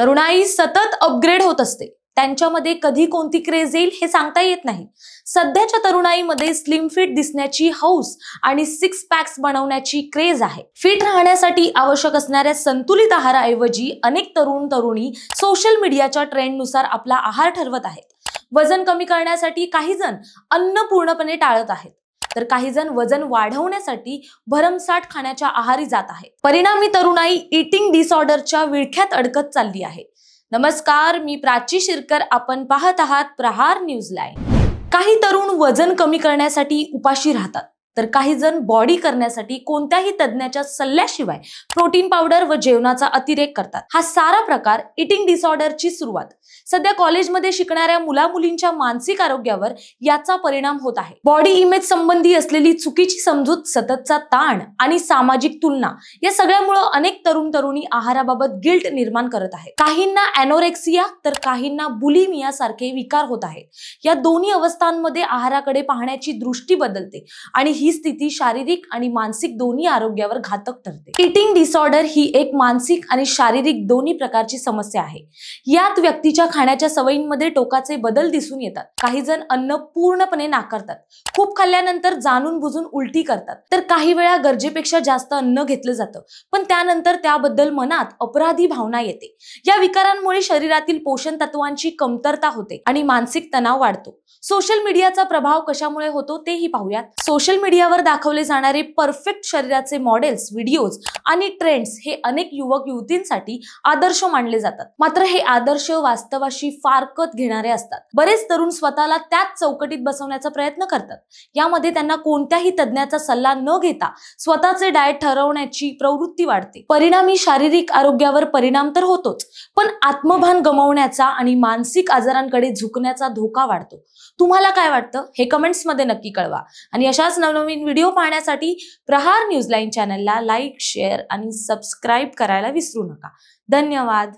तरुणाई सतत अपग्रेड होत असते, त्यांच्यामध्ये कधी कोणती क्रेज येईल हे सांगता येत नाही। सध्याच्या तरुणाईमध्ये स्लिम फिट दिसण्याची हौस आणि सिक्स पॅक्स बनवण्याची क्रेज आहे। फिट राहण्यासाठी आवश्यक असणाऱ्या संतुलित आहाराऐवजी अनेक तरुणी सोशल मीडियाच्या ट्रेंडनुसार आपला आहार ठरवत आहेत। वजन कमी करण्यासाठी काही जण अन्न पूर्णपणे टाळत आहेत, तर काही जण वजन वाढवण्यासाठी भरमसाठ खाण्याच्या आहारी जात आहेत। परिणामी तरुणाई ईटिंग डिसऑर्डरच्या विळख्यात अडकत चालली आहे। नमस्कार, मी प्राची शिरकर, आपण पाहत आहात प्रहार न्यूज लाईव्ह। काही तरुण वजन कमी करण्यासाठी उपाशी राहतात, तर काही जण बॉडी करण्यासाठी कोणत्याही तज्ञाच्या सल्ल्याशिवाय प्रोटीन पावडर व जेवणाचा अतिरेक करतात। हा सारा प्रकार ईटिंग डिसऑर्डरची सुरुवात। सध्या कॉलेजमध्ये शिकणाऱ्या मुला-मुलींच्या मानसिक आरोग्यावर याचा परिणाम होत आहे। बॉडी इमेज संबंधी असलेली चुकीची समजूत, सततचा ताण आणि सामाजिक तुलना या सगळ्यामुळे अनेक तरुणी आहाराबाबत गिल्ट निर्माण करत आहेत। काहींना एनोरेक्सिया तर काहींना बुलिमिया सारखे विकार होत आहेत। या दोन्ही अवस्थांमध्ये आहाराकडे पाहण्याची दृष्टी बदलते आणि ही स्थिती शारीरिक आणि मानसिक दोन्ही आरोग्यावर घातक ठरते। ईटिंग डिसऑर्डर ही एक मानसिक आणि शारीरिक दोन्ही प्रकारची समस्या आहे। यात व्यक्तीच्या खाण्याच्या सवयींमध्ये टोकाचे बदल दिसून येतात। काही जण अन्न पूर्णपणे नाकारतात, खूप खाल्ल्यानंतर जाणून बुजून उलटी करतात, तर काही वेळा गरजेपेक्षा जास्त अन्न घेतलं जातं, पण त्यानंतर त्याबद्दल मनात अपराधी भावना येते। या विकारांमुळे शरीरातील पोषण तत्वांची कमतरता होते आणि मानसिक तणाव वाढतो। सोशल मीडियाचा प्रभाव कशामुळे होतो तेही पाहूयात। सोशल मीडियावर दाखवले जाणारे परफेक्ट शरीराचे मॉडेल्स, व्हिडिओज आणि ट्रेंड्स हे अनेक युवक युवतींसाठी आदर्श मानले जातात। मात्र हे आदर्श वास्तवाशी फारकत घेणारे असतात। बरेच तरुण स्वतःला त्याच चौकटीत बसवण्याचा प्रयत्न करतात। यामध्ये त्यांना कोणत्याही तज्ञाचा सल्ला न घेता स्वतःचे डाएट ठरवण्याची प्रवृत्ती वाढते। परिणामी शारीरिक आरोग्यावर परिणाम तर होतोच, पण आत्मभान गमावण्याचा आणि मानसिक आजारांकडे झुकण्याचा धोका वाढतो। तुम्हाला काय वाटतं हे कमेंट्स मध्ये नक्की कळवा आणि अशाच नवनवीन व्हिडिओ पाहण्यासाठी प्रहार न्यूज लाईव्ह चॅनलला लाईक, शेअर आणि सबस्क्राईब करायला विसरू नका। धन्यवाद।